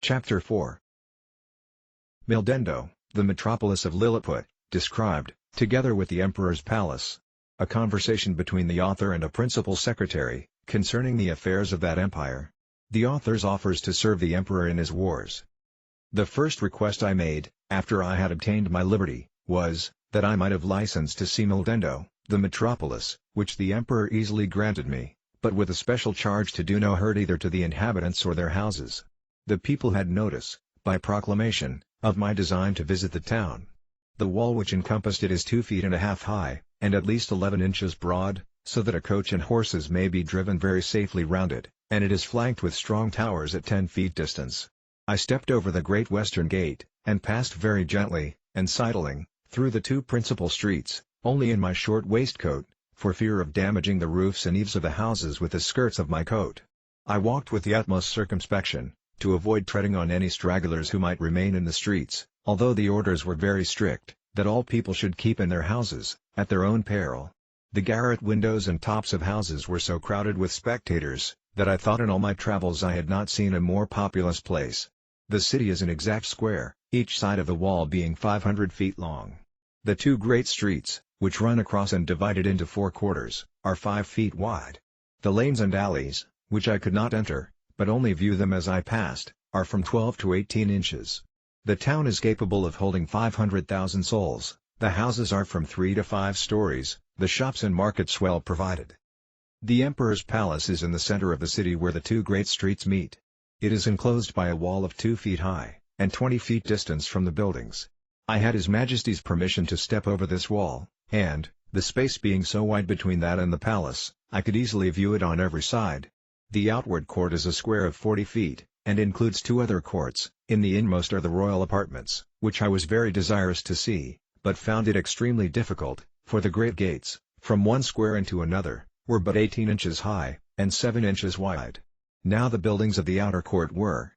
Chapter 4. Mildendo, the metropolis of Lilliput, described, together with the emperor's palace. A conversation between the author and a principal secretary, concerning the affairs of that empire. The author's offers to serve the emperor in his wars. The first request I made, after I had obtained my liberty, was, that I might have license to see Mildendo, the metropolis, which the emperor easily granted me, but with a special charge to do no hurt either to the inhabitants or their houses. The people had notice, by proclamation, of my design to visit the town. The wall which encompassed it is 2.5 feet high, and at least 11 inches broad, so that a coach and horses may be driven very safely round it, and it is flanked with strong towers at 10 feet distance. I stepped over the great western gate, and passed very gently, and sidling, through the two principal streets, only in my short waistcoat, for fear of damaging the roofs and eaves of the houses with the skirts of my coat. I walked with the utmost circumspection, to avoid treading on any stragglers who might remain in the streets, although the orders were very strict, that all people should keep in their houses, at their own peril. The garret windows and tops of houses were so crowded with spectators, that I thought in all my travels I had not seen a more populous place. The city is an exact square, each side of the wall being 500 feet long. The two great streets, which run across and divide it into 4 quarters, are 5 feet wide. The lanes and alleys, which I could not enter, but only view them as I passed, are from 12 to 18 inches. The town is capable of holding 500,000 souls, the houses are from 3 to 5 stories, the shops and markets well provided. The emperor's palace is in the center of the city where the two great streets meet. It is enclosed by a wall of 2 feet high, and 20 feet distance from the buildings. I had His Majesty's permission to step over this wall, and, the space being so wide between that and the palace, I could easily view it on every side. The outward court is a square of 40 feet, and includes 2 other courts. In the inmost are the royal apartments, which I was very desirous to see, but found it extremely difficult, for the great gates, from one square into another, were but 18 inches high, and 7 inches wide. Now the buildings of the outer court were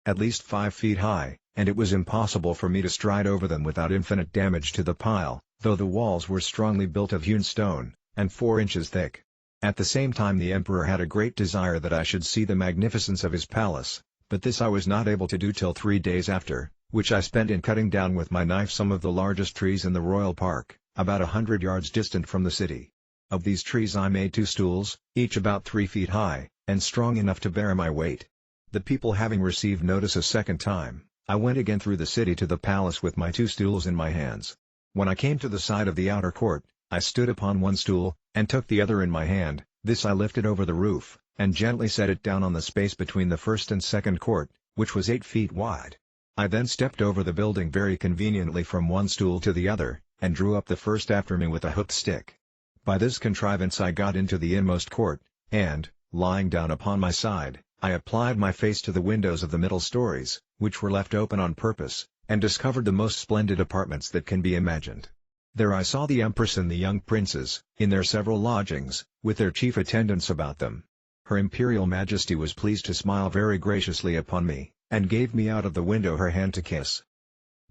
at least 5 feet high, and it was impossible for me to stride over them without infinite damage to the pile, though the walls were strongly built of hewn stone, and 4 inches thick. At the same time the emperor had a great desire that I should see the magnificence of his palace, but this I was not able to do till 3 days after, which I spent in cutting down with my knife some of the largest trees in the royal park, about 100 yards distant from the city. Of these trees I made 2 stools, each about 3 feet high, and strong enough to bear my weight. The people having received notice a second time, I went again through the city to the palace with my 2 stools in my hands. When I came to the side of the outer court, I stood upon one stool, and took the other in my hand. This I lifted over the roof, and gently set it down on the space between the first and second court, which was 8 feet wide. I then stepped over the building very conveniently from one stool to the other, and drew up the first after me with a hooked stick. By this contrivance I got into the inmost court, and, lying down upon my side, I applied my face to the windows of the middle stories, which were left open on purpose, and discovered the most splendid apartments that can be imagined. There I saw the empress and the young princes, in their several lodgings, with their chief attendants about them. Her imperial majesty was pleased to smile very graciously upon me, and gave me out of the window her hand to kiss.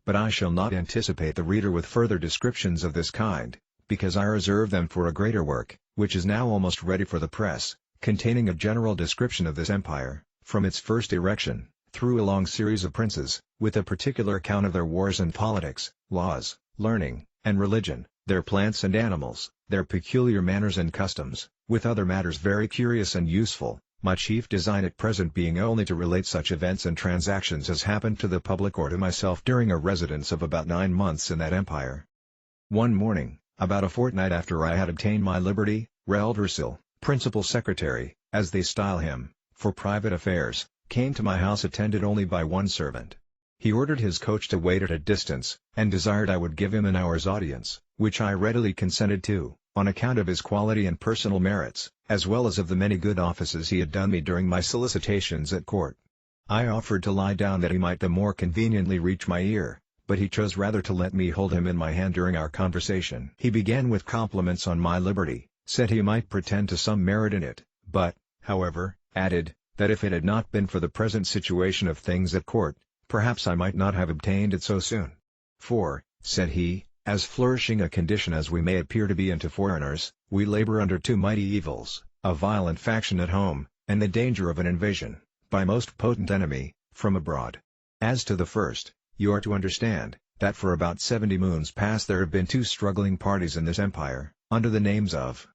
But I shall not anticipate the reader with further descriptions of this kind, because I reserve them for a greater work, which is now almost ready for the press, containing a general description of this empire, from its first erection, through a long series of princes, with a particular account of their wars and politics, laws, learning, and religion, their plants and animals, their peculiar manners and customs, with other matters very curious and useful, my chief design at present being only to relate such events and transactions as happened to the public or to myself during a residence of about 9 months in that empire. One morning, about a fortnight after I had obtained my liberty, Reldursil, principal secretary, as they style him, for private affairs, came to my house attended only by one servant. He ordered his coach to wait at a distance, and desired I would give him an hour's audience, which I readily consented to, on account of his quality and personal merits, as well as of the many good offices he had done me during my solicitations at court. I offered to lie down that he might the more conveniently reach my ear, but he chose rather to let me hold him in my hand during our conversation. He began with compliments on my liberty, said he might pretend to some merit in it, but, however, added, that if it had not been for the present situation of things at court, perhaps I might not have obtained it so soon. For, said he, as flourishing a condition as we may appear to be unto foreigners, we labor under 2 mighty evils, a violent faction at home, and the danger of an invasion, by most potent enemy, from abroad. As to the first, you are to understand, that for about 70 moons past there have been two struggling parties in this empire, under the names of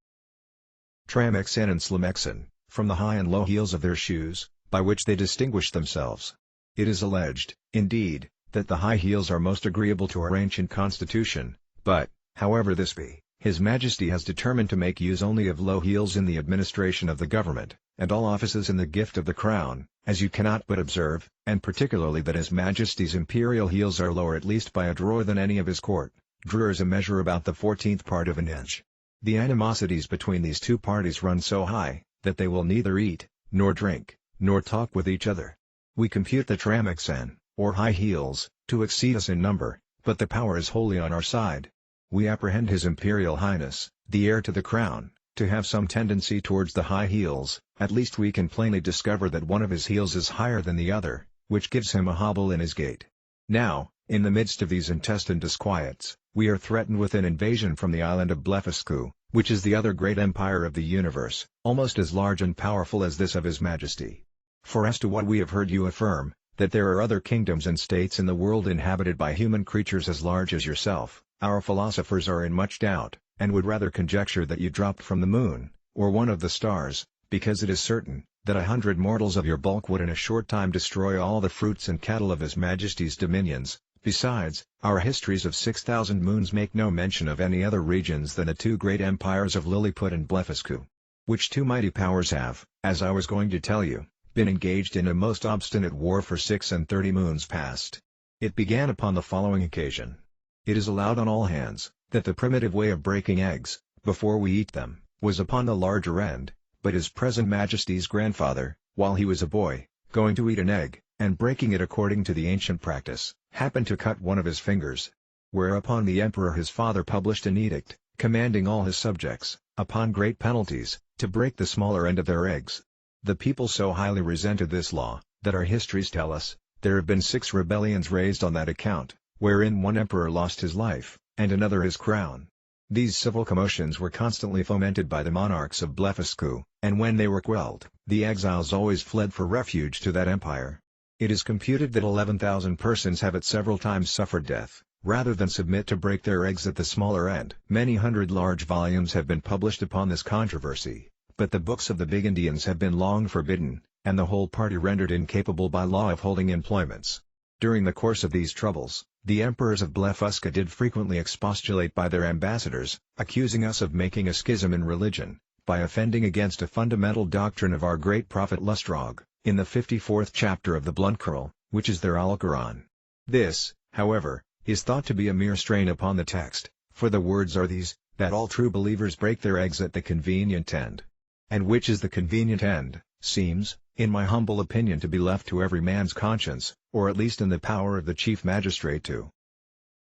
Tramexen and Slamexen, from the high and low heels of their shoes, by which they distinguish themselves. It is alleged, indeed, that the high heels are most agreeable to our ancient constitution, but, however this be, His Majesty has determined to make use only of low heels in the administration of the government, and all offices in the gift of the crown, as you cannot but observe, and particularly that His Majesty's imperial heels are lower at least by a drawer than any of his court, drawers a measure about the 14th part of an inch. The animosities between these two parties run so high, that they will neither eat, nor drink, nor talk with each other. We compute the Tramexen, or high heels, to exceed us in number, but the power is wholly on our side. We apprehend His Imperial Highness, the heir to the crown, to have some tendency towards the high heels. At least we can plainly discover that one of his heels is higher than the other, which gives him a hobble in his gait. Now, in the midst of these intestine disquiets, we are threatened with an invasion from the island of Blefuscu, which is the other great empire of the universe, almost as large and powerful as this of His Majesty. For as to what we have heard you affirm, that there are other kingdoms and states in the world inhabited by human creatures as large as yourself, our philosophers are in much doubt, and would rather conjecture that you dropped from the moon, or one of the stars, because it is certain, that 100 mortals of your bulk would in a short time destroy all the fruits and cattle of His Majesty's dominions. Besides, our histories of 6,000 moons make no mention of any other regions than the two great empires of Lilliput and Blefuscu. Which two mighty powers have, as I was going to tell you, been engaged in a most obstinate war for 36 moons past. It began upon the following occasion. It is allowed on all hands, that the primitive way of breaking eggs, before we eat them, was upon the larger end, but His present Majesty's grandfather, while he was a boy, going to eat an egg, and breaking it according to the ancient practice, happened to cut one of his fingers. Whereupon the emperor his father published an edict, commanding all his subjects, upon great penalties, to break the smaller end of their eggs. The people so highly resented this law, that our histories tell us, there have been 6 rebellions raised on that account, wherein one emperor lost his life, and another his crown. These civil commotions were constantly fomented by the monarchs of Blefuscu, and when they were quelled, the exiles always fled for refuge to that empire. It is computed that 11,000 persons have at several times suffered death, rather than submit to break their eggs at the smaller end. Many hundred large volumes have been published upon this controversy, but the books of the big Indians have been long forbidden, and the whole party rendered incapable by law of holding employments. During the course of these troubles, the emperors of Blefuscu did frequently expostulate by their ambassadors, accusing us of making a schism in religion, by offending against a fundamental doctrine of our great prophet Lustrog, in the 54th chapter of the Bluntkurl, which is their Alcoran. This, however, is thought to be a mere strain upon the text, for the words are these, that all true believers break their eggs at the convenient end. And which is the convenient end, seems, in my humble opinion, to be left to every man's conscience, or at least in the power of the chief magistrate to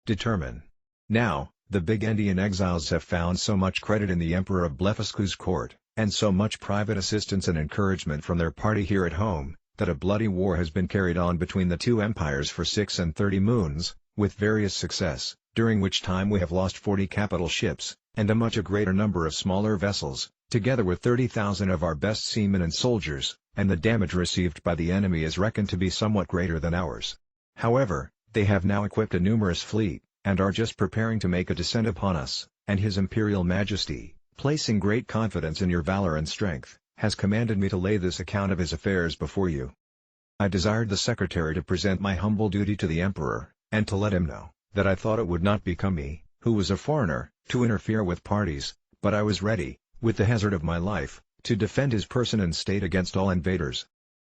determine. Now, the big Indian exiles have found so much credit in the Emperor of Blefuscu's court, and so much private assistance and encouragement from their party here at home, that a bloody war has been carried on between the two empires for 36 moons, with various success, during which time we have lost 40 capital ships, and a much greater number of smaller vessels, together with 30,000 of our best seamen and soldiers, and the damage received by the enemy is reckoned to be somewhat greater than ours. However, they have now equipped a numerous fleet, and are just preparing to make a descent upon us, and His Imperial Majesty, placing great confidence in your valor and strength, has commanded me to lay this account of his affairs before you. I desired the secretary to present my humble duty to the emperor, and to let him know, that I thought it would not become me, who was a foreigner, to interfere with parties, but I was ready, with the hazard of my life, to defend his person and state against all invaders.